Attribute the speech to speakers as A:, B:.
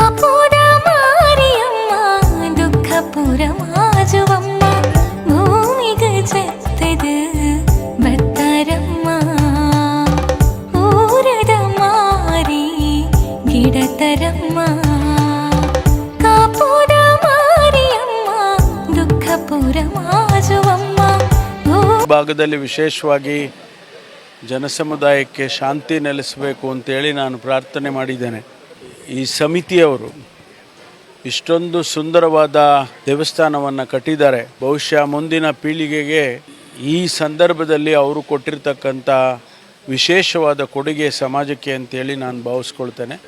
A: ಕಾಪುರ ಮಾರಿಯಮ್ಮ ದುಃಖಪುರ ಮಾಜುವಮ್ಮ ಭೂಮಿಗೆ ಜತ್ತದು ಬತ್ತರಮ್ಮ ಊರದ ಮಾರಿ ಗಿಡತರಮ್ಮ ಕಾಪುರ ಮಾರಿಯಮ್ಮ ದುಃಖಪುರ ಮಾಜುವಮ್ಮ
B: ಭಾಗದಲ್ಲಿ ವಿಶೇಷವಾಗಿ ಜನಸಮುದಾಯಕ್ಕೆ ಶಾಂತಿ ನೆಲೆಸಬೇಕು ಅಂತೇಳಿ ನಾನು ಪ್ರಾರ್ಥನೆ ಮಾಡಿದ್ದೇನೆ. ಈ ಸಮಿತಿಯವರು ಇಷ್ಟೊಂದು ಸುಂದರವಾದ ದೇವಸ್ಥಾನವನ್ನು ಕಟ್ಟಿದ್ದಾರೆ. ಬಹುಶಃ ಮುಂದಿನ ಪೀಳಿಗೆಗೆ ಈ ಸಂದರ್ಭದಲ್ಲಿ ಅವರು ಕೊಟ್ಟಿರ್ತಕ್ಕಂಥ ವಿಶೇಷವಾದ ಕೊಡುಗೆ ಸಮಾಜಕ್ಕೆ ಅಂತೇಳಿ ನಾನು ಭಾವಿಸ್ಕೊಳ್ತೇನೆ.